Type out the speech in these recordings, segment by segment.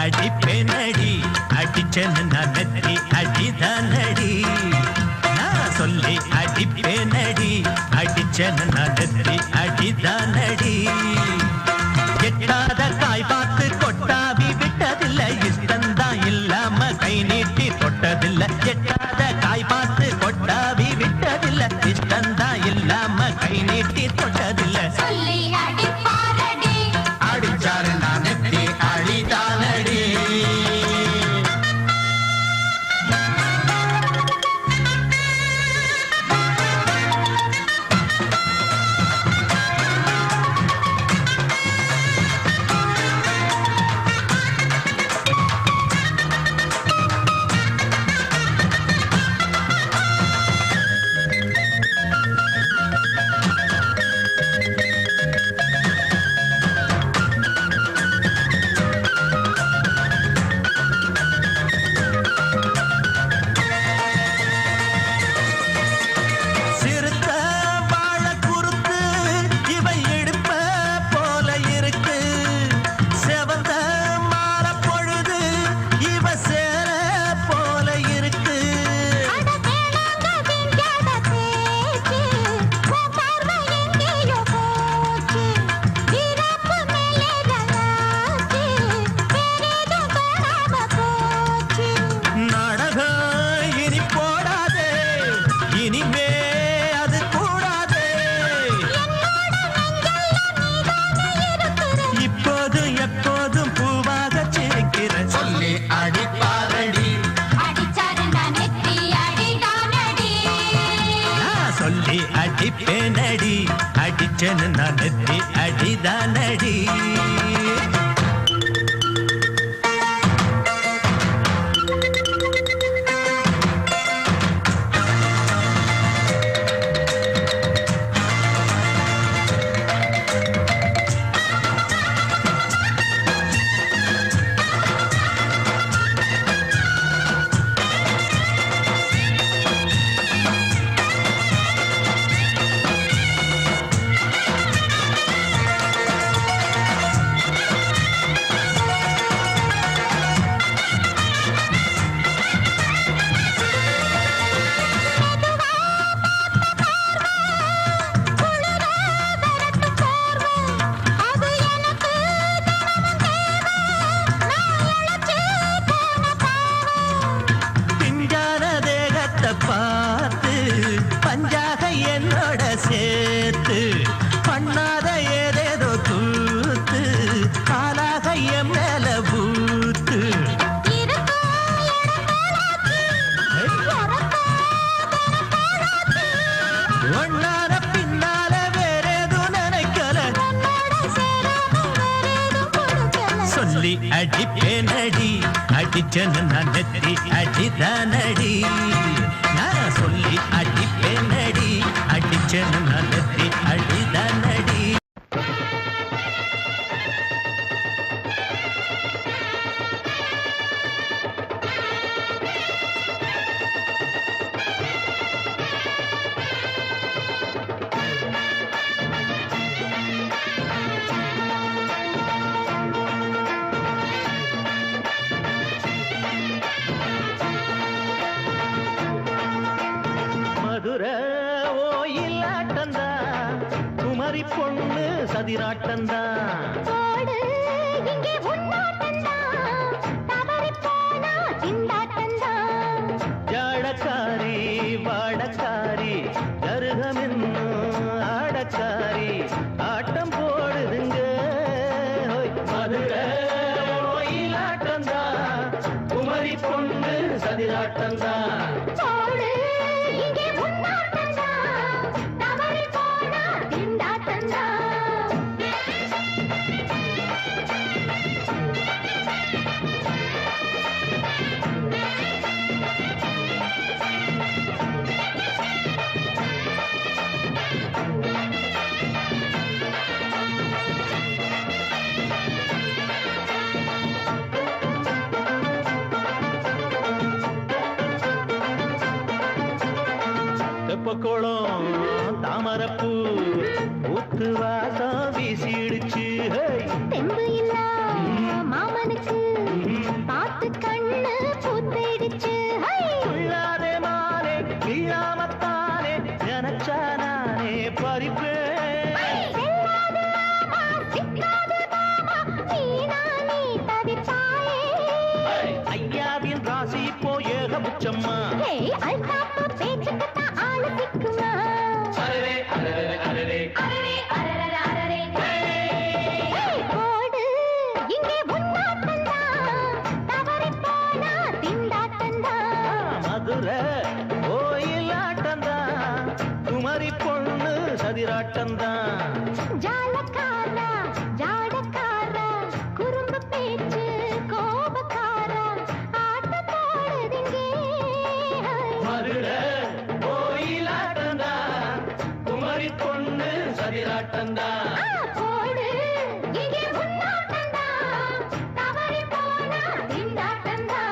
அடிப்பேனடி அடிச்சேன்னு நான் நெத்தி அடிதானடி நான் சொல்லி அடிப்பேனடி அடிச்சேன்னு நான் நெத்தி அடிதானடி எட்டாத காய் பார்த்து கொட்டாவி விட்டதில்லை இஷ்டந்தான் இல்லாம கை நீட்டி தொட்டதில்லை எட்டாத காய் பார்த்து கொட்டாவி விட்டதில்லை இஷ்டந்தான் இல்லாம கை நீட்டி தொட்டதில்லை அடிச்சாரு நான் நெத்தி அடிதானடி அடிப்பேனடி அடிச்சேன்னு நான் நெத்தி அடிதானடி பார்த்து பஞ்சாக என்னோட சேர்த்து பண்ணாத ஏதேதோ தூத்து ஆளாக என் மேல பூத்து ஒன்னார பின்னால வேறேதும் நினைக்கல சொல்லி அடிப்பேனடி அடிச்சேன்னு நான் நெத்தி அடிதானடி நான் சொல்லி அடிப்பேனடி அடிச்சேன்னு நான் நெத்தி அடிதானடி ஓயிலாட்டந்தா குமரி பொண்ணு சதிராட்டந்தா ஜாடக்காரி வாடக்காரி கருகமென்னு ஆடக்காரி ஆட்டம் போடுதுங்க மதுரை ஓயிலாட்டந்தா குமரி பொண்ணு சதிராட்டந்தா போச்சம்மா. அல்தாப்பு பேச்சுக்குத்தான் ஆளு சிக்குமா. அரரே அரரே அரரே அரரே அரரே அரரே போடு இங்கே உன்னாட்டந்தா தவறி போனா திண்டாட்டந்தா. மதுரை கோயிலாட்டந்தா குமரி பொண்ணு சதிராட்டந்தா. ஜாலக்காரா ஜாடக்காரா குறும்பு பேச்சு கோபக்காரா ஆட்ட போடுதிங்கே. மதுரை கோயிலாட்டந்தா குமரி பொண்ணு சதிராட்டந்தா. போடு இங்கே உன்னாட்டந்தா தவறி போனா திண்டாட்டந்தா.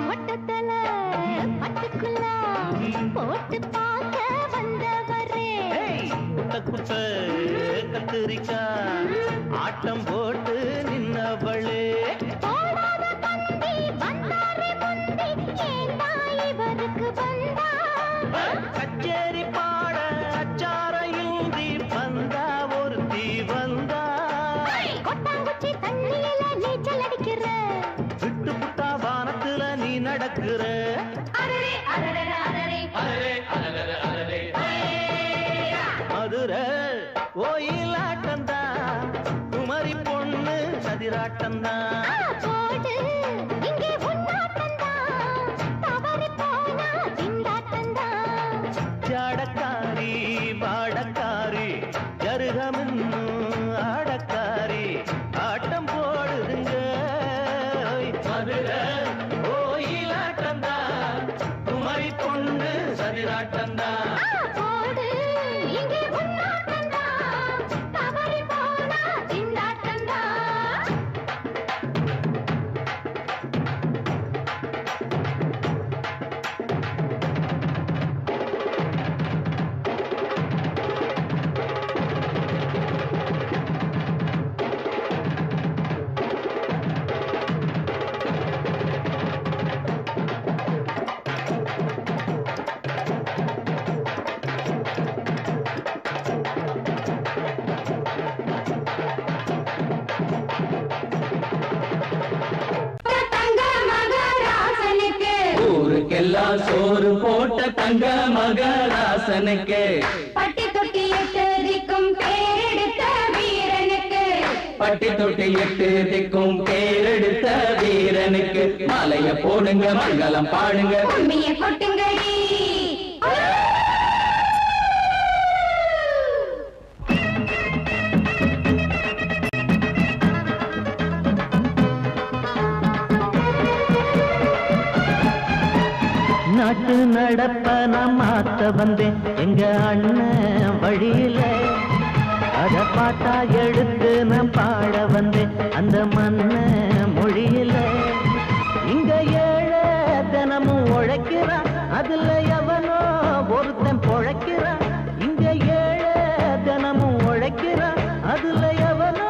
மொட்டத்தல பட்டுக்குள்ள போட்டு பார்க்க வந்தவரே. குட்ட குட்ட கத்திரிக்கா ஆட்டம் போட்டு நின்னவளே. போடாத பந்தி வந்தாரே முந்தி ஏண்டா இவருக்கு வந்தா. கச்சேரி பாட அச்சார இந்தி வந்தா ஒருத்தி வந்தா. கொட்டாங்குச்சி தண்ணியில நீச்சல் அடிக்கிற. விட்டு புட்டா வானத்துல நீ நடக்கிற. அரரே அரரே அரரே அரரே அரரே அரரே மதுரை கோயிலாட்டந்தா குமரி பொண்ணு சதிராட்டந்தா. போடு இங்கே உன்னாட்டந்தா தவறி போனா திண்டாட்டந்தா. ஜாடக்காரி பாடக்காரி ஜருகமின்னு ஆடக்காரி ஆட்டம் போடுதுங்க. மதுரை கோயிலாட்டந்தா குமரி பொண்ணு சதிராட்டந்தா. போடு இங்கே உன்னாட்டந்தா தவறி போனா திண்டாட்டந்தா. ஊருக்கெல்லாம் சோறு போட்ட தங்க மகராசனுக்கு. பட்டி தொட்டி எட்டு திக்கும் பேரெடுத்த வீரனுக்கு. பட்டி தொட்டி எட்டு திக்கும் பேரெடுத்த வீரனுக்கு. மாலைய போடுங்க மங்களம் பாடுங்க. உண்மையை கொட்டுங்கடி. நாட்டு நடப்ப நான் மாத்த வந்தேன் எங்க அண்ணன் வழியில. அத பாட்டா எடுத்து நான் பாட வந்தேன் அந்த மண்ண மொழியில. இங்க ஏழை தினமும் உழைக்கிறான் அதுல எவனோ ஒருத்தன் பொழைக்கிறான். இங்க ஏழை தினமும் உழைக்கிறான் அதுல எவனோ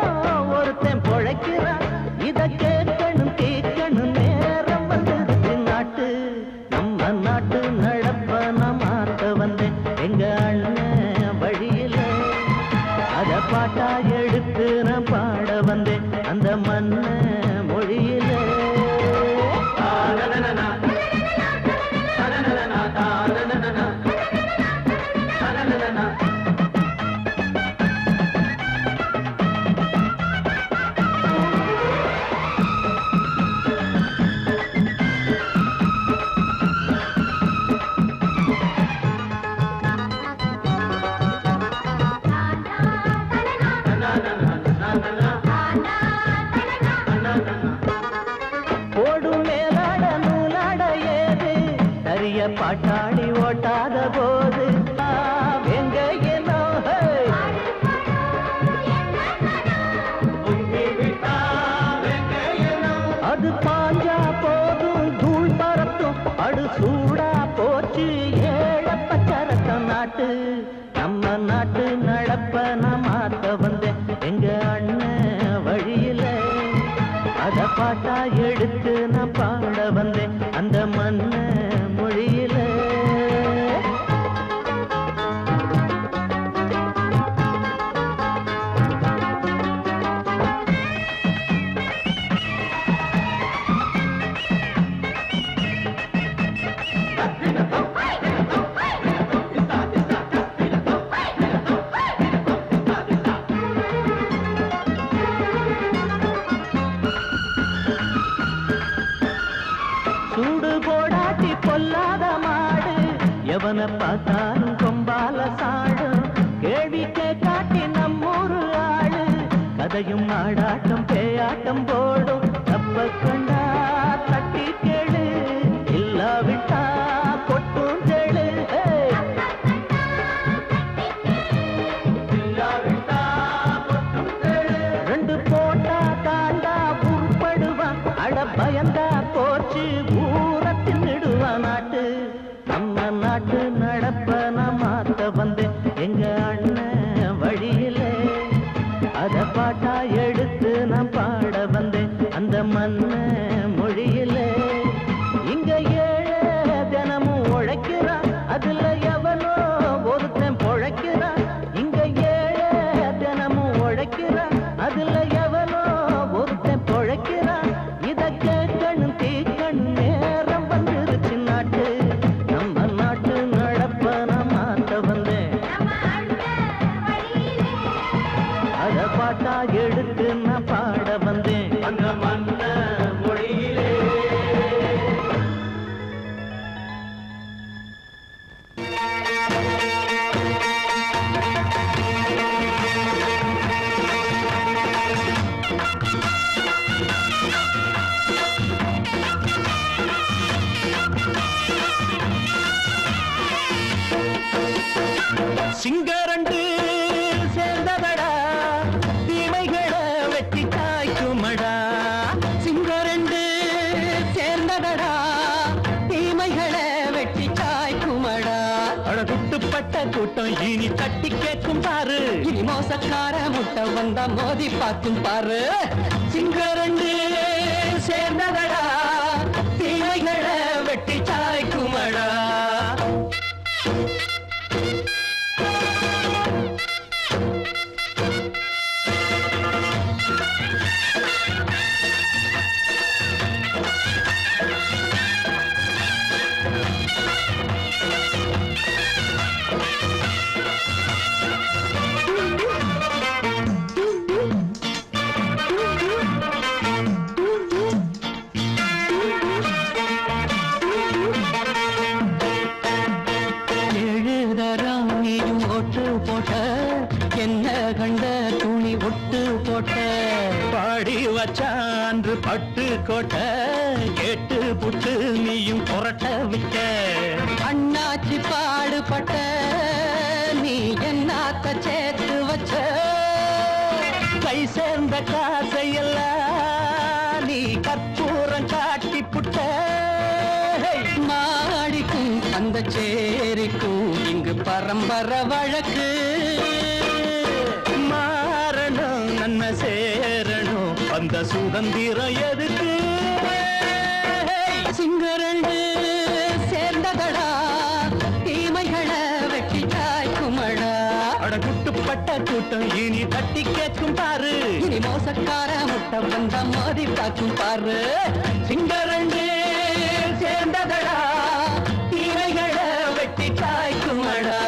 ஒருத்தன் பொழைக்கிறான். இத கேட்கணும் கேட்கணும் நேரம் வந்தது. நாட்டு நம்ம நாட்டு நடப்ப நான் மாத்த வந்தேன் எங்க அண்ணன் வழியில. அத பாட்டா எடுத்து நான் பாட வந்தேன் அந்த மண்ண மொழியில. ஓடும் மேலாட நூலாட ஏது சரிய பாட்டாளி ஓட்டாத போது எங்க என்னோ அது பாஞ்சா போதும் தூள் பறத்தும் அடு சூடா போச்சு ஏழப்ப சரத்தம் நாட்டு நம்ம நாட்டு நடப்ப நான் மாத்த வந்தேன் எங்க அண்ணன் வழியில. அத பாட்டா எடுத்து நான் பாட வந்தேன் அந்த மண்ண மொழியில. சூடு போடாட்டி பொல்லாத மாடு எவனை பார்த்தாலும் கொம்பால சாடும். கேள்வி கேட்டாட்டி நம்மூரு ஆளு கதையும் ஆடாட்டம் பேயாட்டம் போடும். தப்ப கண்டா தட்டி கேளு இல்லாவிட்டா கொட்டும் கேளு. ரெண்டு போட்டா தாண்டா உருப்படுவான் அட பயந்தா போச்சு நாட்டு. நம்ம நாட்டு நடப்ப நான் மாத்த வந்தேன் எங்க அண்ணன் வழியில. அத பாட்டா எடுத்து நான் பாட வந்தேன் அந்த மண்ண மொழியில. இங்க ஏழை தினமும் உழைக்கிறான் அதுல எவனோ ஒருத்தன் பொழைக்கிறான். இங்க ஏழை தினமும் உழைக்கிறான் அதுல எவனோ ஒருத்தன் பொழைக்கிறான். இத கேட்கணும் தீக்கணும் நேரம் வந்துருச்சு நாட்டு. நம்ம நாட்டு நடப்ப நான் மாத்த வந்தேன் அத பாட்டா எடுத்து நான் பாட வந்தேன் அந்த மண்ண மொழியிலே. சிங்கரண்டு சேர்ந்ததடா தீமைகளை வெட்டி காய்க்குமடா. சிங்கரண்டு சேர்ந்ததடா தீமைகளை வெட்டி காய்க்குமடா. அழகுட்டுப்பட்ட கூட்டம் இனி தட்டி கேட்கும் பாரு. இனி மோசக்கார முட்டை வந்தா மோதி பார்க்கும் பாரு. சிங்கரண்டு சேர்ந்ததடா தீமைகளை வெட்டி காய்க்குமடா. என்ன கண்ட துணி ஒட்டு போட்ட பாடி வச்சான்று பட்டு கோட்ட கேட்டு புட்டு நீயும் புரட்ட விட்ட. அண்ணாச்சி பாடுபட்ட நீ என்னாத்த சேர்த்து வச்ச. கை சேர்ந்த காசையெல்லாம் நீ கற்பூரம் காட்டி புட்ட. மாடிக்கும் அந்த சேரிக்கும் இங்கு பரம்பரை வழக்கு. மாறணும் நன்மை சேரணும் அந்த சுதந்திரம் எதுக்கு. சிங்கரண்டு சேர்ந்ததடா தீமைகளை வெட்டி காய்க்குமடா. அடகுட்டுப்பட்ட கூட்டம் இனி தட்டி கேட்கும் பாரு. இனி மோசக்கார முட்டை வந்த மோதி பார்க்கும் பாரு. சிங்கரண்டு சேர்ந்ததடா தீமைகளை வெட்டி காய்க்குமடா.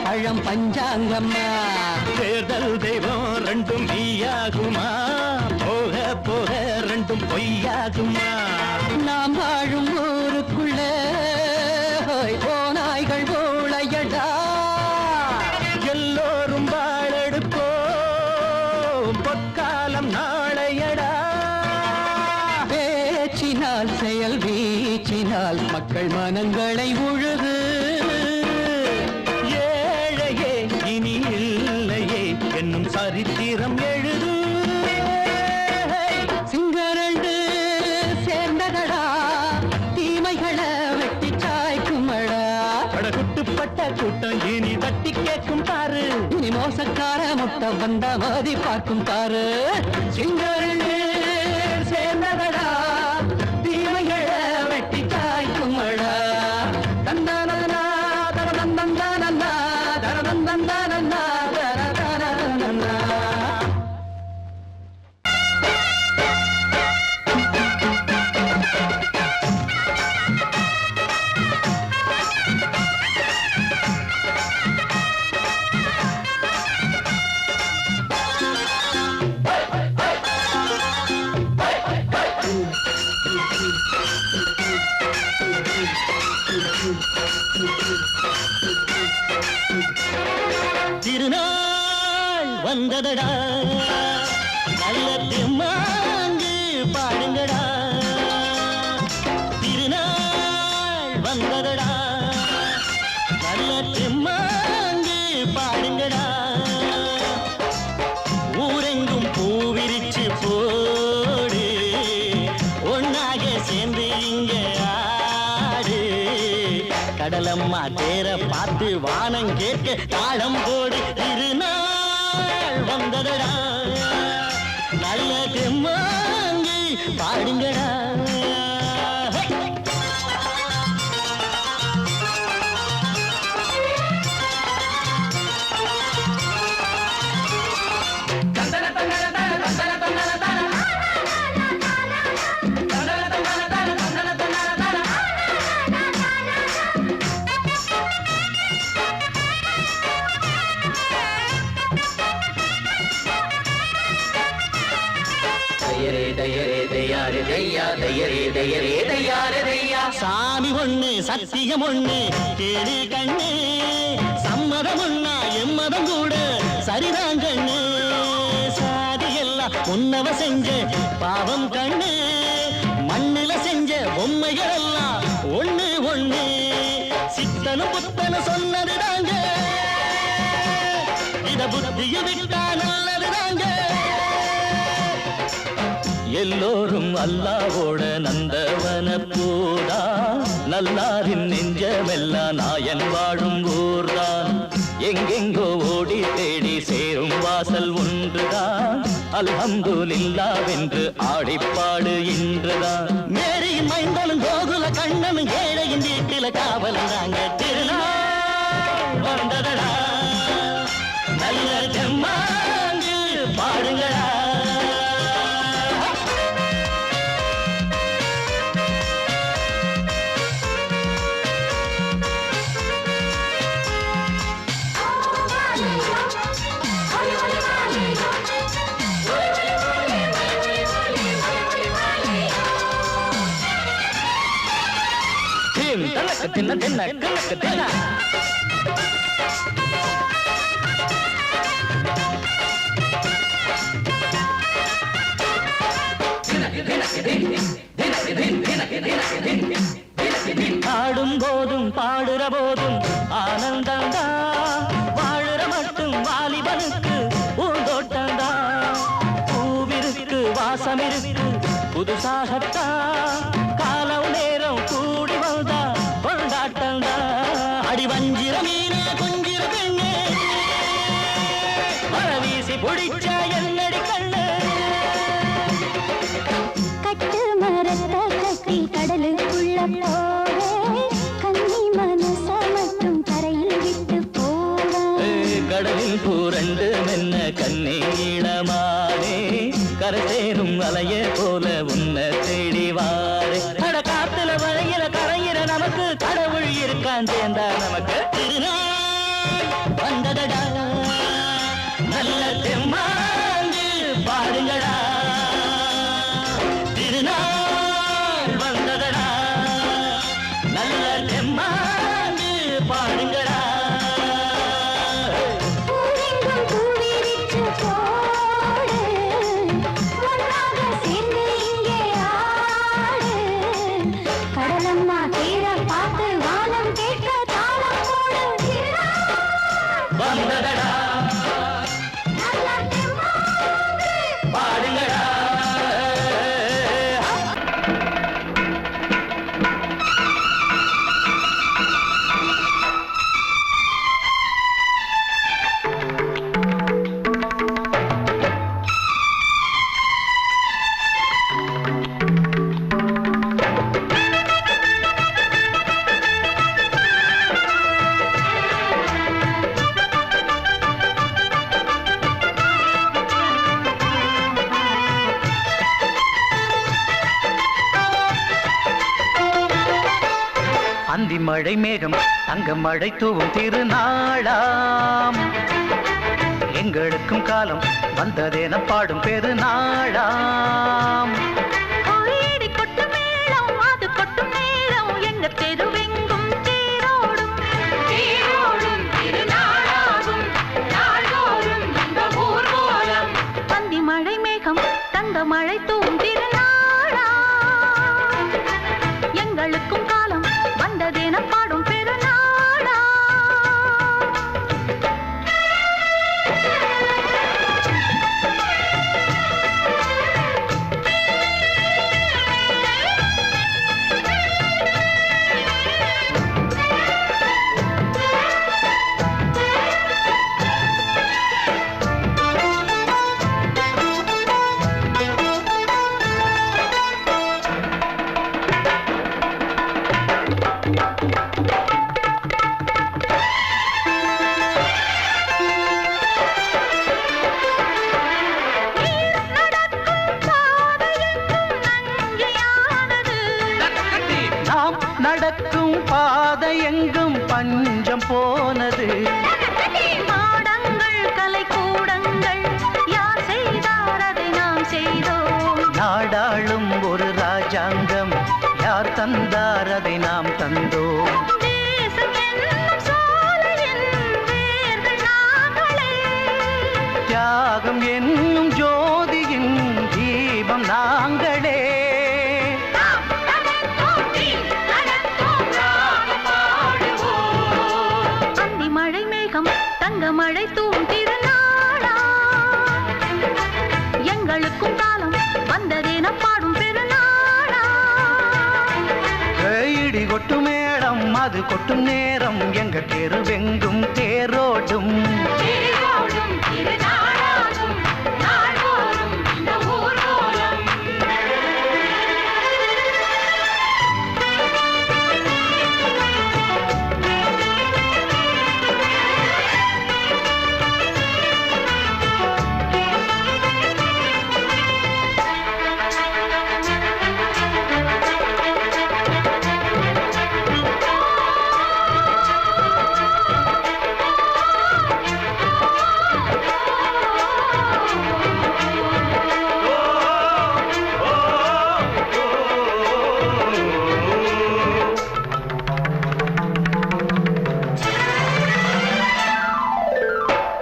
பழம் பஞ்சாங்கம்மா தேர்தல் தெய்வம் ரெண்டும் மெய்யாகுமா போக போக ரெண்டும் பொய்யாகுமா நாம் வாழும் ஊருக்குள்ள ஓநாய்கள் ஊழையட மனங்களை உழுது ஏழையே இனி இல்லையே என்னும் சரித்திரம் எழுது சிங்கரண்டு சேர்ந்ததடா தீமைகளை வெட்டி சாய்க்குமடா படகுட்டுப்பட்ட கூட்டம் இனி தட்டி கேட்கும் பாரு இனி மோசக்கார முட்டை வந்த மோதி பார்க்கும் பாரு சிங்கரண்டு சேர்ந்ததடா தீமைகளை வெட்டி சாய்க்குமடா தந்தானதனா தரதந்தந்தானந்தா தரதந்தந்தானந்தா தரதந்தந்தா திருநாள் வந்ததடா நல்ல திருமாங்கு பாடுங்கடா திருநாள் வந்ததடா நல்ல திருமாங்கு பாடுங்கடா ஊரெங்கும் பூவிரிச்சு போடு ஒன்னாக சேர்ந்து இங்க ஆடு கடலம்மா தேர பார்த்து வானம் கேட்க தாளம் போடு திருநாள் வந்ததடா நல்ல தெம்மாங்கி பாடுங்கடா சாமி ஒண்ணு சத்தியம் ஒண்ணு கேடு கண்ணு சம்மதம் ஒண்ணா எம்மதம் கூட சரிதான் கண்ணு சாதி எல்லாம் உன்னவ செஞ்ச பாவம் கண்ணு மண்ணுல செஞ்ச பொம்மைகள் எல்லாம் ஒண்ணு ஒண்ணு சித்தனும் புத்தனும் சொன்னதுதாங்க இத புத்திய விட்டா நல்லதுதாங்க எல்லோரும் அல்லாவோட நந்தவன பூதா நல்லாரின் நெஞ்சமெல்லாம் நாயன் வாழும் ஊர்தான் எங்கெங்கோ ஓடி தேடி சேரும் வாசல் ஒன்றுதான் அல்ஹம்துலில்லாஹ்வென்று ஆடிப்பாடு இன்றுதான் மேரியின் மைந்தனும் கோகுல கண்ணனும் ஏழையின் வீட்டில காவலந்தாங்க திருநாள் வந்ததடா நல்ல ஜம்மாங்கு பாடுங்களா தின்ன தின்ன கணக்கு தின்ன ஆடும் போதும் பாடுற போதும் ஆனந்தந்தா வாழுற மட்டும் வாலிபனுக்கு பூந்தோட்டந்தா பூவிருக்கு வாசம் இருக்கு புதுசாகத்தான் காலம் நேரம் கூடி வந்தா கொண்டாட்டந்தா அடி வஞ்சிர மீன கொஞ்சிர பெண்ணே வரவீசி பிடிச்ச என்னடி கண்ணு கட்டு மரத்தை கட்டி கடலுக்குள்ள போவே கன்னி மனச மட்டும் கரையில் விட்டு போவே கடலில் பூரண்டு மென்ன கண்ணீளமானே கரை சேரும் அலைய போல உன்னை தேடி வாரே அட காத்துல வளையில கரையிற நமக்கு கடவுள் இருக்கான் சேர்ந்தா நமக்கு திருநாள் வந்ததடா நல்ல தெம்மாங்கு பாடுங்கடா திருநாள் வந்ததடா நல்ல தெம்மாங்கு பாடுங்கடா பூவெங்கும் பூவிரிச்சு போடு ஒன்றாக சேர்ந்து இங்கே ஆடு கடலம்மா தீர பார்த்து அந்தி மழை மேகம் தங்க மழை தூவும் திருநாளாம் எங்களுக்கும் காலம் வந்ததென பாடும் பெருநாளாம் கோயிடி கொட்டு மேளம் அது கொட்டும் நேரம் எங்க தெருவெங்கும் தேரோடும் தேரோடும் திருநாளாகும் நாள்தோறும் இந்த ஊர்வலம் அந்தி மழை மேகம் தங்க மழை தூவும் திருநாளாம் எங்களுக்கும் காலம் வந்ததென பாடும் பெருநாளாம் நடக்கும் பாதை எங்கும் பஞ்சம் போனது மாடங்கள் கலை கூடங்கள் யார் செய்தார் அதை நாம் செய்தோம் நாடாளும் ஒரு ராஜாங்கம் யார் தந்தார் அதை நாம் தந்தோம் தேசம் என்னும் சோலையின் வேர்கள் நாங்களே தியாகம் என்னும் ஜோதியின் தீபம் நாங்களே மழை மேகம் தங்க மழை தூவும் திருநாளா எங்களுக்கும் காலம் வந்ததென பாடும் பெருநாளா இடி கொட்டும் மேளம் அது கொட்டும் நேரம் எங்க தெருவெங்கும் தேரோடும் தேரோடும் திருநாளாகும் நாள்தோறும் இந்த ஊர்வலம்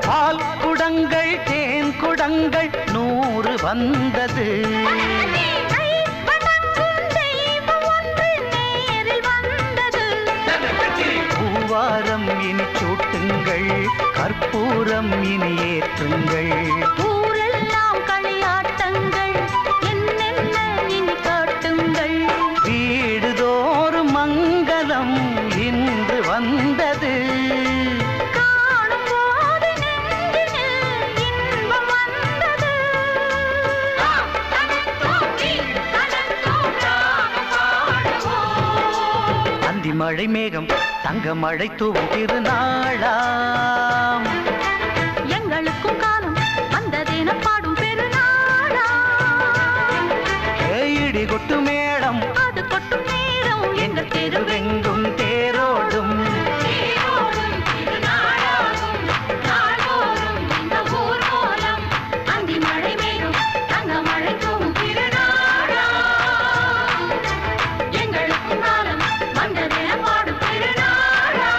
பால் குடங்கள் தேன் குடங்கள் 100 வந்தது பூவாரம் இனி சூட்டுங்கள் கற்பூரம் இனி ஏற்றுங்கள் ஊரெல்லாம் களியாட்டங்கள் என்னென்ன இனி காட்டுங்கள் வீடுதோறும் மங்களம் இன்று வந்தது காணும் போது நெஞ்சினில் இன்பம் வந்தது அந்தி மழை மேகம் தங்க மழை தூவும் திருநாளாம் எங்களுக்கும் காலம் வந்ததென பாடும் பெருநாளா இடி கொட்டு மேளம் அது கொட்டும் நேரம் எங்கள் தெருவெங்கும் தேரோடும் தேரோடும் திருநாளாகும் நாள்தோறும் இந்த ஊர்வலம் அந்தி மழை மேகம் தங்க மழை தூவும் திருநாளா எங்களுக்கும் காலம் வந்ததென பாடும் பெருநாளா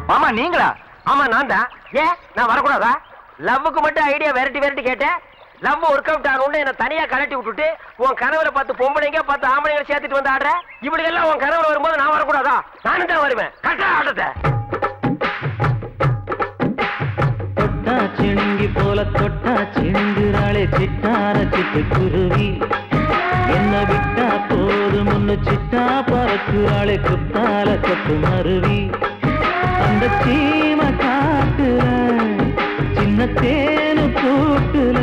மாமா நீங்களா? ஆமா நான் தான். ஏன் நான் வரக்கூடாதா? லவ்வுக்கு மட்டும் ஐடியா வெரைட்டி வெரைட்டி கேட்டேன். லவ் ஒர்க் அவுட் ஆகணும்னு என்ன தனியா கலட்டி விட்டுட்டு உன் கனவுல 10 பொம்பளைங்க 10 ஆம்பளைங்க சேர்த்துட்டு வந்து ஆடுற. இப்படி எல்லாம் உன் கனவுல வரும்போது நான் வரக்கூடாதா? நானும் தான் வருவேன். கரெக்டா ஆடுறத தொட்டா சிணுங்கி போல தொட்டா சிணுங்குறாளே சிட்டார சிட்டு குருவி என்ன விட்டா போதும் முன்னு சிட்டா பறக்குறாளே குத்தால கொத்து மருவி அந்த சீம காட்டுல சின்ன தேனு கூட்டுல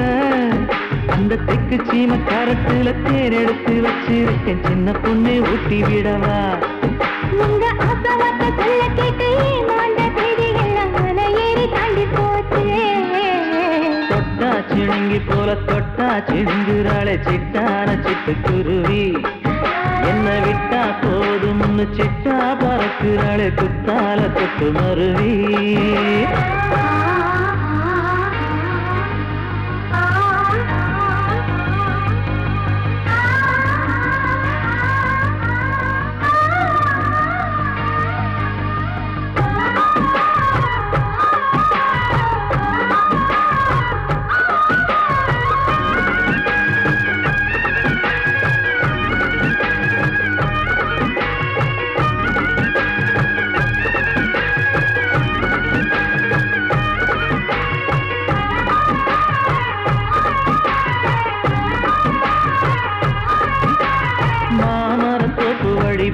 அந்த தெக்கு சீம கரட்டுல தேன் எடுத்து வச்சிருக்கேன் சின்ன பொண்ணு ஊட்டி விடவா உங்க ஆசவாத்த சொல்ல கேட்டு ஏமாந்த தேதி எல்லாம் மன ஏறி தாண்டி போச்சு தொட்டா சிணுங்கி போல தொட்டா சிணுங்குறாளே சிட்டான சிட்டுக்குருவி என்ன விட்டா போதும்னு சிட்டா பறக்குறாளே குத்தால கொத்து மருவி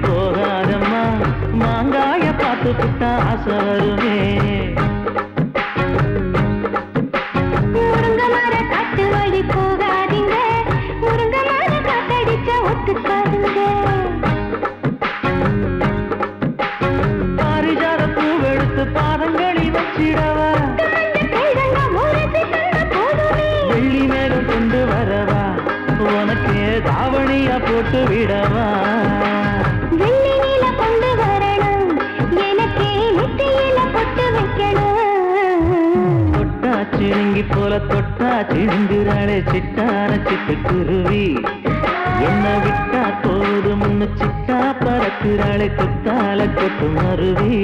போகாதம்மா மாங்காய பார்த்து புட்டா ஆசை வருமே முருங்க மர காட்டு வழி போகாதீங்க முருங்க மர காத்தடிச்ச ஒத்துக்காதுங்க பாரிஜாத பூவெடுத்து பாதங்களி வச்சிடவா வெள்ளி மேலும் கொண்டு வரவா உனக்கு தாவணியா போட்டு விடவா வெள்ளி நீல கொண்டு வரணும் எனக்கே நெத்தியில பொட்டு வைக்கணும் தொட்டா சிணுங்கி போல தொட்டா சிணுங்குறாளே சிட்டான சிட்டுக்குருவி என்ன விட்டா போதும்னு சிட்டா பறக்குறாளே குத்தால கொத்து மருவி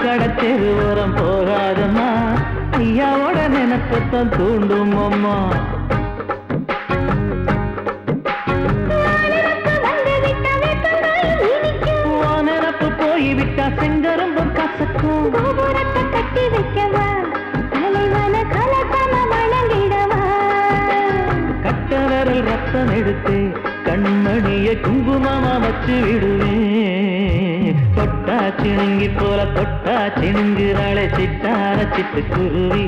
கடத்தெரு ஓரம் போகாதம்மா ஐயாவோட நினைப்பத்தான் தூண்டும் அம்மா நினப்பு போய்விட்டா செங்கரும்பு கசக்கும் கட்டி வைக்கவா தலைவன கலக்கம வணங்கிடவா கட்ட விரல் ரத்தம் எடுத்து கண்மணிய குங்குமமா வச்சு விடுவேன் தொட்டா சிணுங்கி போல தொட்டா சிணுங்குறாளே சிட்டான சிட்டுக்குருவி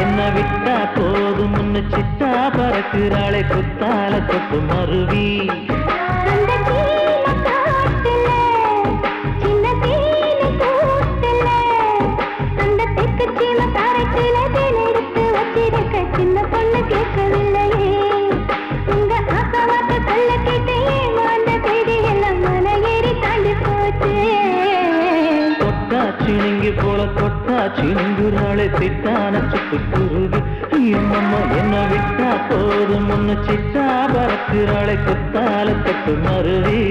என்ன விட்டா போதும்னு சிட்டா பறக்குறாளே குத்தால கொத்து மருவி சின்ன பொண்ணு கேட்கவில்லையே உங்க ஆசவாத்த சொல்ல கேட்டு ஏமாந்த தேதி எல்லாம் மன ஏறி தாண்டி போச்சு தொட்டா சிணுங்கி போல தொட்டா சிணுங்குறாளே சிட்டான சிட்டுக்குருவி அம்மம்மா என்ன விட்டா போதும் ஒன்னு சிட்டா பறக்குறாளே குத்தால கொத்து மருவி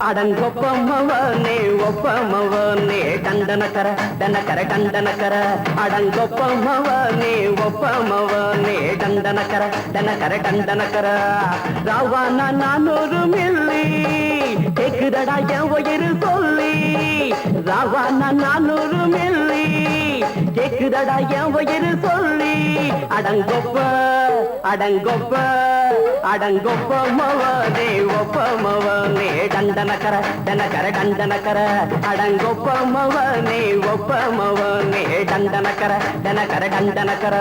அடங்கொப்பமவனே ஒப்பமவனே டண்டனக்கர டனக்கர டண்டனக்கர அடங்கொப்பமவனே ஒப்பமவனே டண்டனக்கர டனக்கர டண்டனக்கர ராவானா 400 மில்லி கேக்குதடா என் உயிர் சொல்லி ராவானா 400 மில்லி கேக்குதடா என் உயிர் சொல்லி அடங்கொப்ப அடங்கொப்ப அடங்கொப்பமவனே ஒப்பமவனே டண்டனக்கர டனக்கர டண்டனக்கர அடங்கொப்பமவனே ஒப்பமவனே டண்டனக்கர டனக்கர டண்டனக்கர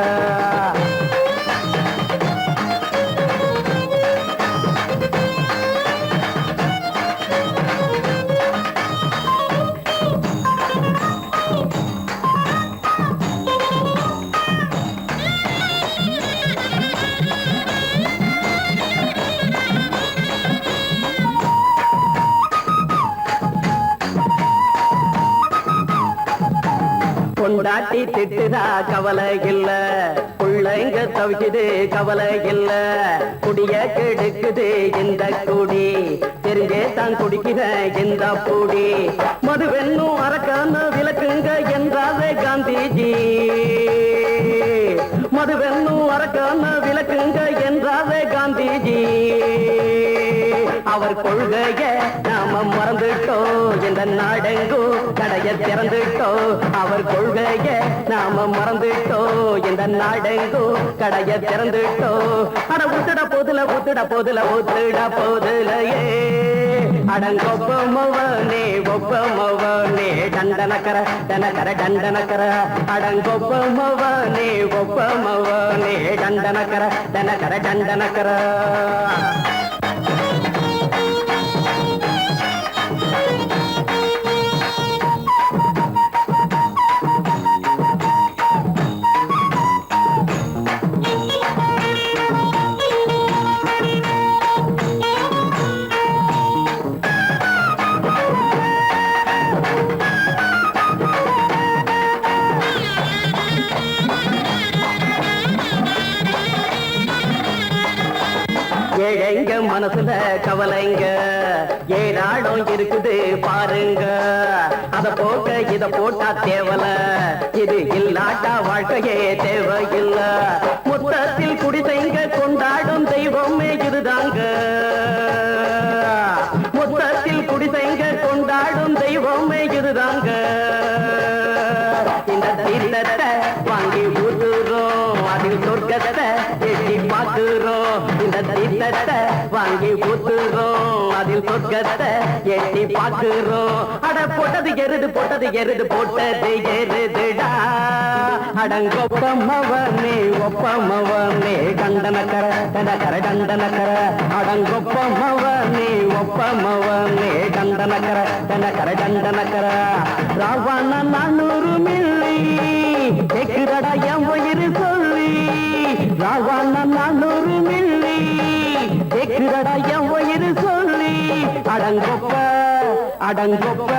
கொண்டாட்டி திட்டுதா கவலை இல்ல, பிள்ளைங்க தவிக்குது கவலை இல்ல, குடிய கெடுக்குது இந்த குடி, தெரிஞ்சே தான் குடிக்கிற இந்த பூடி, மதுவென்னும் அரக்கான விளக்குங்க என்றாவே காந்திஜி, மதுவென்னும் அரக்கான விளக்குங்க என்றாவே காந்திஜி, அவர் கொள்கைய நாம மறந்துட்டோம், இந்த நாடெங்கோ கடைய திறந்துட்டோம், அவர் கொள்கைய நாம மறந்துட்டோம், இந்த நாடெங்கோ கடைய திறந்துட்டோம், அட ஊத்துட போதுல ஊத்துட போதுல ஊத்துட போதுலையே, அடங்கொப்பமவனே ஒப்பமவனே டண்டனக்கர டனக்கர டண்டனக்கர, அடங்கொப்பமவனே ஒப்பமவனே டண்டனக்கர டனக்கர டண்டனக்கர. ஏழைங்க மனசுல கவலைங்க ஏராளம் இருக்குது பாருங்க, அத போக்க இத போட்டா தேவல, இது இல்லாட்டா வாழ்க்கையே தேவையில்ல, மொத்தத்தில் குடிசைங்க கொண்டாடும் தெய்வமே இதுதாங்க, மொத்தத்தில் குடிசைங்க கொண்டாடும் தெய்வமே இதுதாங்க, இந்த தீர்த்தத்தை வாங்கி ஊத்துறோம், அதில் சொர்க்கத்தை எட்டி பார்க்கிறோம், இந்த தீர்த்தத்தை வாங்கி ஊத்துறோம், அதில் சொர்க்கத்தை எட்டி பார்க்கிறோம், அட போட்டது எருது போட்டது எருது போட்டது எருதுடா, அடங்கொப்பமவனே ஒப்பமவனே கண்டனக்கர கண்டனக்கர கண்டனக்கர, அடங்கொப்பமவனே ஒப்பமவனே கண்டனக்கர கண்டனக்கர கண்டனக்கர, ராவண 400 மில்லி கேக்குதடா என் உயிர் சொல்லி, ராவண 400 மில்லி கேக்குதடா என் உயிர் சொல்லி, அடங்கொப்ப அடங்கொப்ப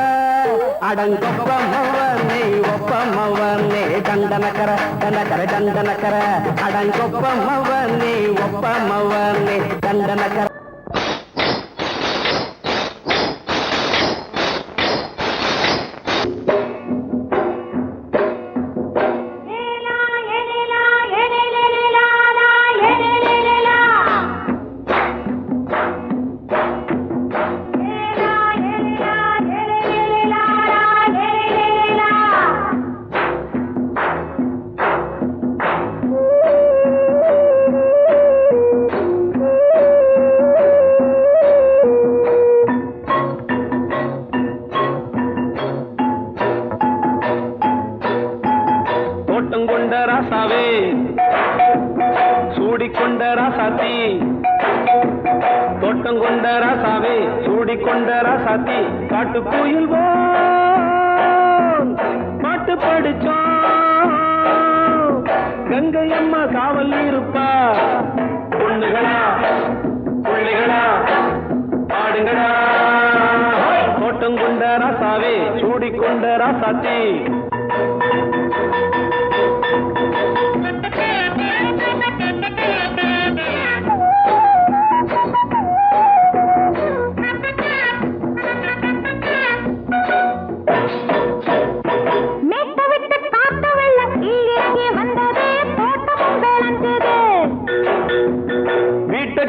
அடங்கொப்பமவனே ஒப்பமவனே டண்டனக்கர டண்டனக்கர டண்டனக்கர, அடங்கொப்பமவனே ஒப்பமவனே டண்டனக்கர. சூடிக்கொண்ட ராசாத்தி தோட்டம் கொண்ட ராசாவே சூடிக்கொண்ட ராசாத்தி காட்டு கோயில் பாட்டு படிச்சோம், கங்கை அம்மா காவல் இருப்பா, பொண்ணுகளா பிள்ளைகளா ஆடுங்களா, தோட்டம் கொண்ட ராசாவே சூடிக்கொண்ட ராசாத்தி.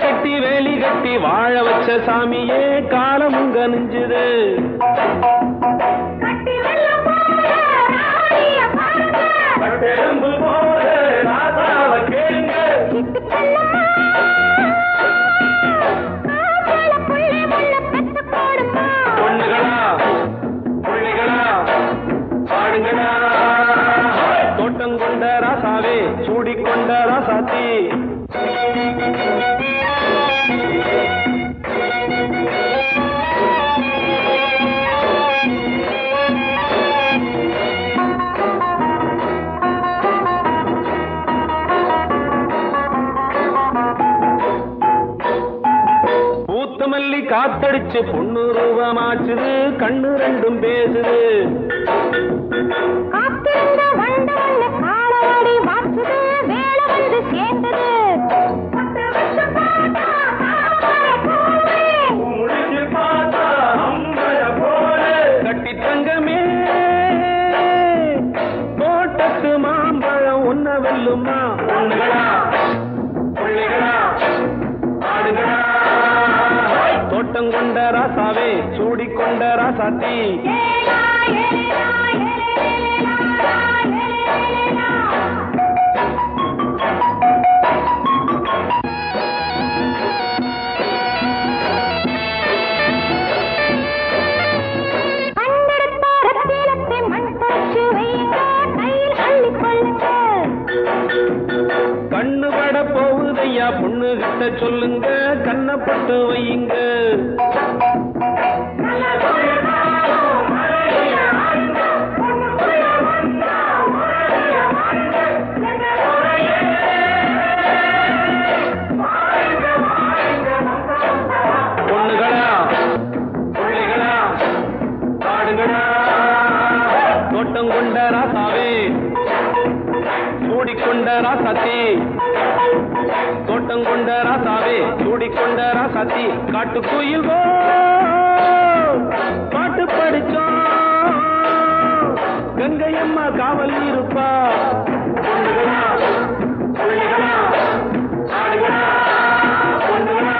கட்டி வேலி கட்டி வாழ வச்ச சாமியே காலமும் கனிஞ்சுது, கட்டெலும்பு போல ராசாவ கேளுங்க, பொண்ணுகளா பிள்ளைகளா பாடுங்களா, தோட்டம் கொண்ட ராசாவே சூடிக்கொண்ட ராசாத்தி. மல்லி காத்தடிச்சு பொண்ணு ரூபமாச்சுது, கண்ணு ரெண்டும் பேசுது, தோட்டம் கொண்ட ராசாவே சூடிக்கொண்ட ராசாத்தி கண்ணு பட போகுதையா பொண்ணு கிட்ட சொல்லுங்க கண்ணப்பட்டு வையுங்க பொண்ணுகளா பிள்ளைகளா பாடுங்களா தோட்டம் கொண்ட ராசாவே சூடிக்கொண்ட ராசாத்தி தோட்டம் கொண்ட ராசாவே சூடிக்கொண்ட ராசாத்தி காட்டுக்குயில் பாட்டு படிச்சோம் கங்கையம்மா காவல் இருப்பா பொண்ணுகளா பிள்ளைகளா ஆடுகளா பொண்ணுகளா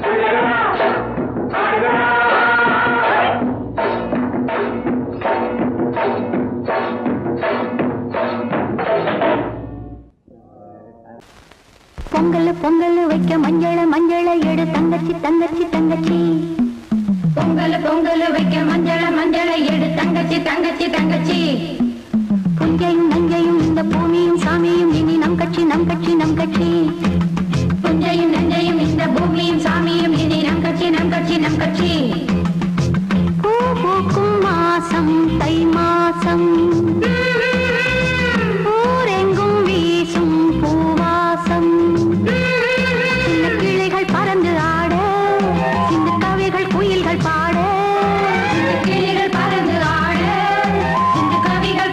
பிள்ளைகளா ஆடுகளா பொங்கல் பொங்கல் வைக்க மஞ்சள மஞ்சள எடு தங்கச்சி தங்கச்சி தங்கச்சி பொங்கல் பொங்கல் வைக்க மஞ்சள மஞ்சள எடு தங்கச்சி தங்கச்சி தங்கச்சி புஞ்சையும் நஞ்சையும் இந்த பூமியும் சாமியும் இனி நம் கட்சி நம் கட்சி நம் கட்சி புஞ்சையும் நஞ்சையும் இந்த பூமியும் சாமியும் இனி நம் கட்சி நம் கட்சி நம் கட்சி பூ பூக்கும் மாசம் தை மாசம் ஊரெங்கும் வீசும் பூவாசம் சின்ன கிளைகள் பறந்து ஆட சின்ன கவிகள் குயில்கள் பாட கிளைகள் பறந்து ஆட சின்ன கவிகள்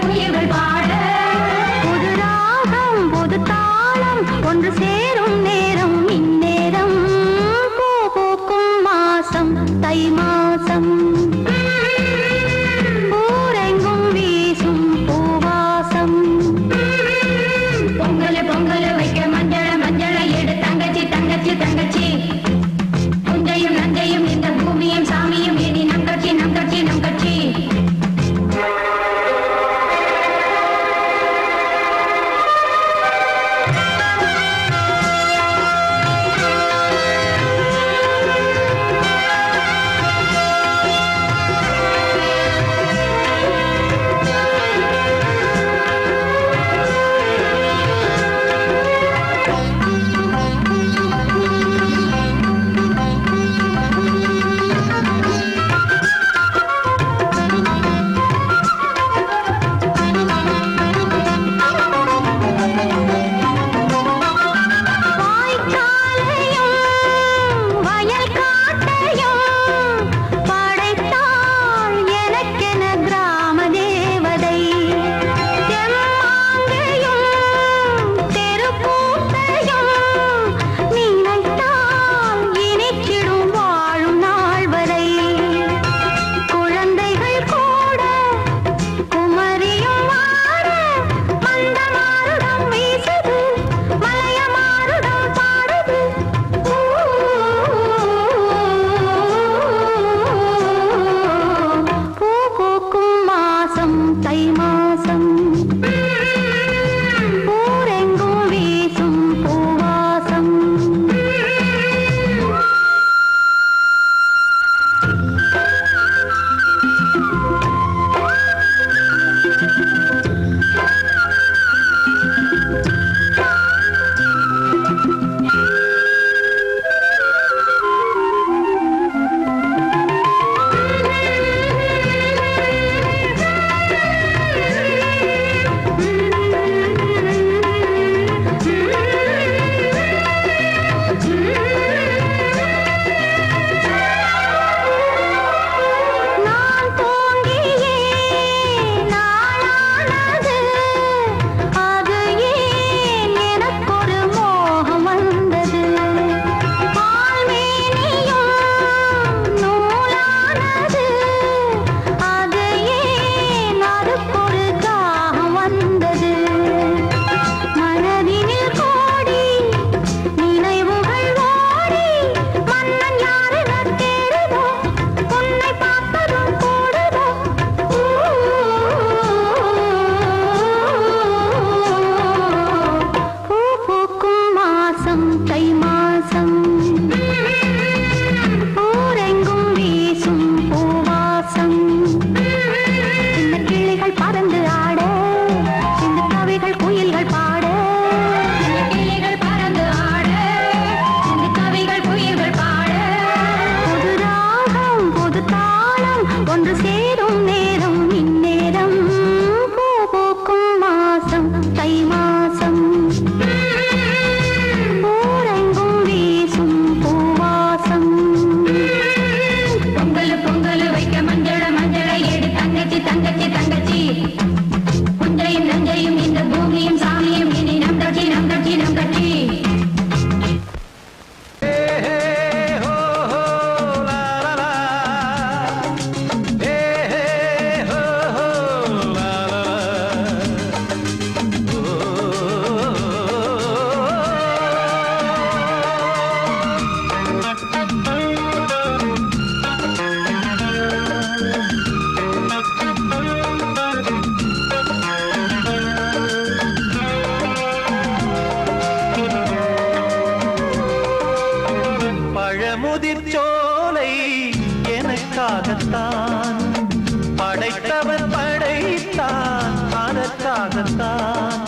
எனக்காகத்தான்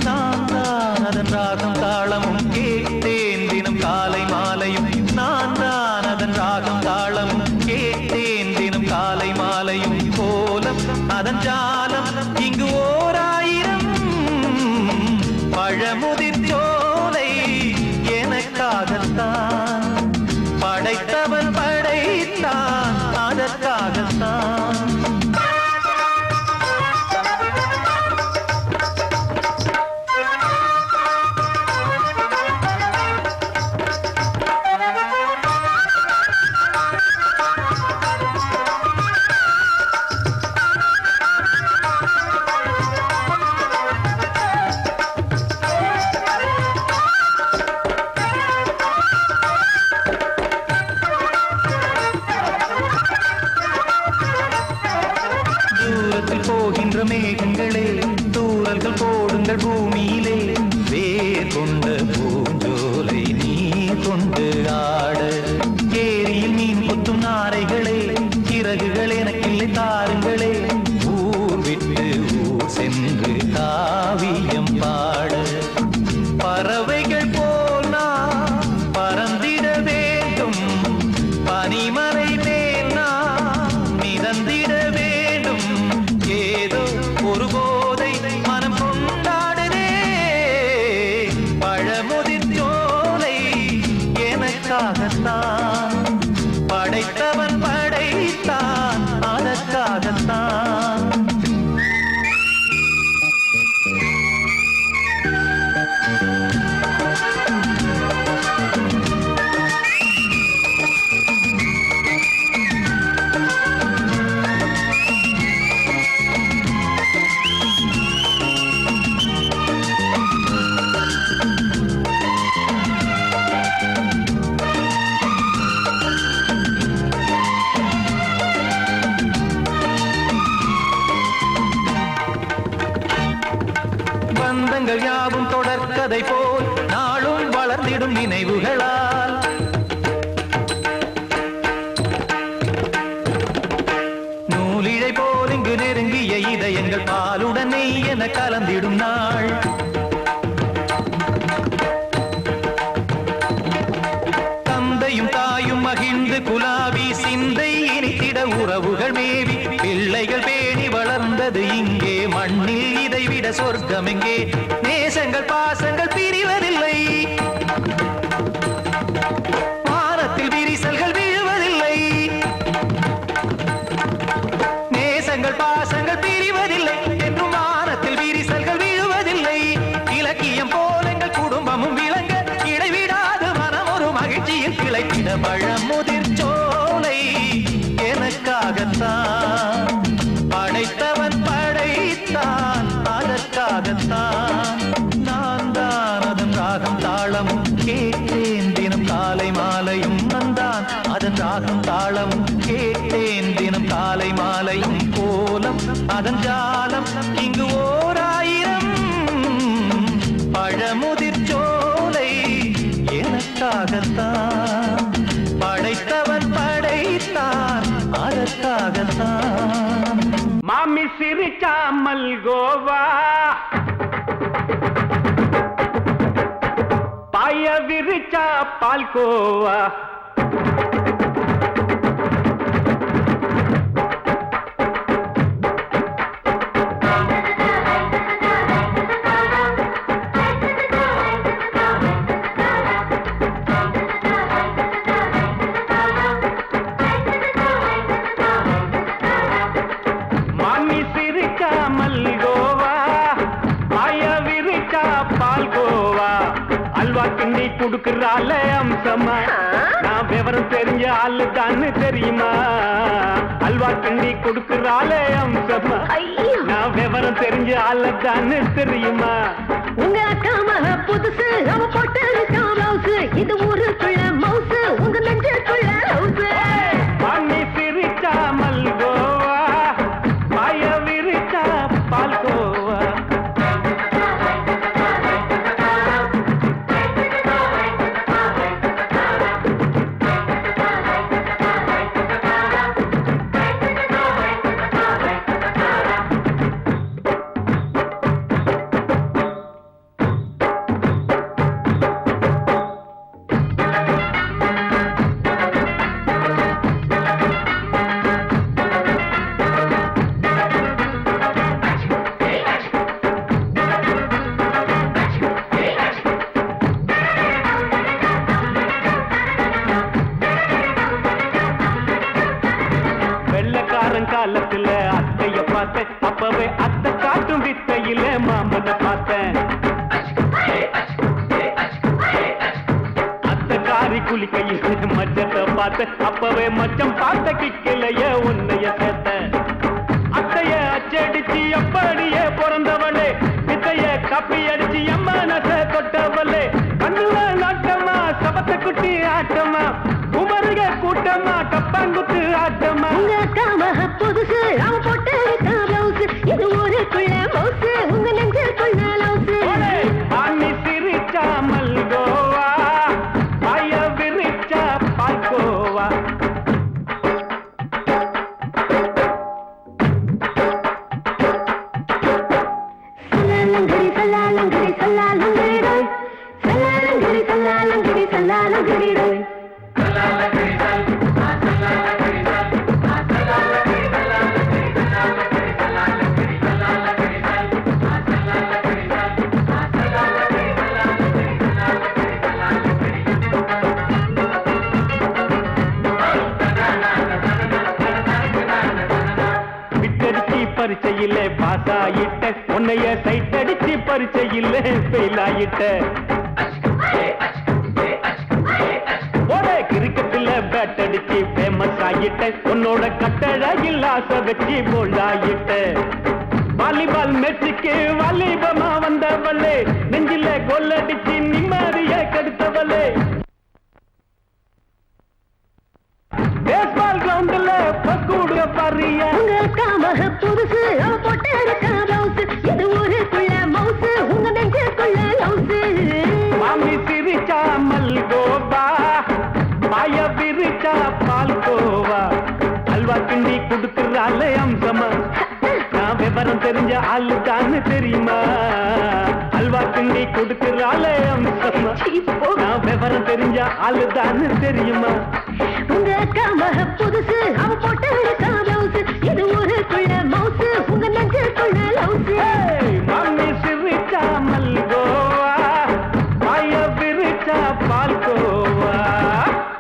நான் தான் அதன் ராகம் தாளமும் கேட்டேன் தினம் காலை மாலையும் நான் தான் அதன் ராகம் தாளமும் கேட்டேன் தினம் காலை மாலையும் கோலம் அதன் ஜாலம் இங்கு ஓர் ஆயிரம் பழமுதிர் சோலை எனக்காகத்தான் படைத்தவன் படைத்தான் அதற்காகத்தான் போகின்ற மேகங்களே தூரல்கள் போடுங்கள் பூமியிலே வேர் கொண்ட பூஞ்சோலை நீ கொண்டு ஆட ஏரியில் மீன் கொத்தும் நாரைகளே சிறகுகள் எனக்கில்லை தாருங்களே ஊர் விட்டு ஊர் சென்று காவியம் பாட பறவைகள் போல் நான் பறந்திட வேண்டும் பனிமலை மேல் நான் மிதந்திட வேண்டும் ஏதோ ஒரு போதை மனம் கொண்டாடுதே பழமுதிர் சோலை எனக்காகத்தான் படைத்தவன் படைத்தான் அதற்காகத்தான் பந்தங்கள் யாவும் தொடர்கதை போல் நாளும் வளர்ந்திடும் நினைவுகளால் நூலிழை போல் இங்கு நெருங்கிய இதயங்கள் பாலுடன் நெய் என கலந்திடும் நாள் தந்தையும் தாயும் மகிழ்ந்து குலாவி சிந்தை இனித்திட உறவுகள் மேவி பிள்ளைகள் பேணி வளர்ந்தது இங்கே மண்ணில் இதைவிட சொர்க்கம் எங்கே நேசங்கள் பாசங்கள் பிரிவதில்லை வானத்தில் விரிசல்கள் விழுவதில்லை நேசங்கள் பாசங்கள் பிரிவதில்லை என்றும் வானத்தில் விரிசல்கள் விழுவதில்லை இலக்கியம் போல எங்கள் குடும்பமும் விளங்க இடைவிடாது மனம் ஒரு மகிழ்ச்சியில் கிளைத்திட பழமுதிர் சோலை எனக்காகத்தான் படைத்தவன் படைத்தான் அதற்காகத்தான் நான் தான் அதன் ராகம் தாளமும் கேட்டேன் தினம் காலை மாலையும் நந்தான் அதன் ராகம் தாளமும் கேட்டேன் தினம் காலை மாலையும் கோலம் அதன் ஜாலம் இங்கு ஓர் ஆயிரம் பழமுதிர் சோலை எனக்காகத்தான் படைத்தவன் படைத்தான் அதற்காகத்தான் மாமி சிரிச்சா மல்கோவா பாய விரிச்சா பால்கோவா கிண்டி குடுக்கறால அம்சமா நான் விவரம் தெரிஞ்ச ஆளு தான்னு தெரியுமா அல்வா கிண்டி குடுக்கறால அம்சமா நான் விவரம் தெரிஞ்ச ஆளு தான்னு தெரியுமா உங்க அக்கா மக புதுசு அவ போட்டு பிளவுஸ் இது ஊருக்குள்ள மவுசு உங்க நெஞ்சுக்குள்ள ஹவுஸ் பண்ணி சிரிச்சா மல்கோவா பாய விரிச்சா பால்கோவா பார்த்தேன் அப்பவே அத்தை காட்டும் வித்தையில மாமனை பார்த்தேன் அத்தை காரி குளிக்கையில மச்சத்தை பார்த்தேன் அப்பவே மச்சம் பார்த்த கிக்கலைய உன்னைய சேர்த்தேன் அத்தைய அச்சடிச்சு அப்படியே பிறந்தவளே வித்தைய காப்பி அடிச்சு அம்மானச தொட்டவளே கண்ணுல நாட்டமா சபத்தை குட்டி ஆட்டமா உமருக கூட்டமா கப்பாங்குத்து ஆட்டமா உங்க அக்காம புதுசு அவ போட்டு பிளவுஸ் இது ஊருக்குள்ள மவுசு உங்க நெஞ்சுக்குள்ள லவுசு ஆணி சிரிச்சா மல்கோவா பாய விரிச்சா பால்கோவா சல்லாலங்கடி சல்லாலங்கடி சல்லாலங்கடி சல்லாலங்கடி சல்லாலங்கடி பரிச்சையில பாஸ் ஆயிட்ட உன்னைய சைட் அடிச்சு பரிச்சையில ஃபெயில் ஆயிட்ட கிரிக்கெட்ல பேட் அடிச்சு ஃபேமஸ் ஆயிட்ட உன்னோட கட்டழகில் ஆசை வச்சு போல்ட் ஆயிட்ட வாலிபால் மேட்சுக்கு வாலிபமா வந்தவளே நெஞ்சில கோல் அடிச்சு நிம்மதிய கெடுத்தவளே பேஸ்பால் கிரவுண்ட்ல பக்கூடுக பாரியா உங்க அக்காம புதுசு அவ போட்டு பிளவுஸ் இது ஊருக்குள்ள மவுசு உங்க நெஞ்சுக்குள்ள லவுசு மாமி சிரிச்சா மல்கோவா பாய விரிச்சா பால்கோவா அல்வா கிண்டி கொடுக்குறாள் அம்சமா நான் விவரம் தெரிஞ்ச ஆளு தான் தெரியுமா அல்வா கிண்டி கொடுக்குறாள் அம்சமா நான் விவரம் தெரிஞ்ச ஆளு தான் தெரியுமா உங்க அக்காம புதுசு அவ போட்டு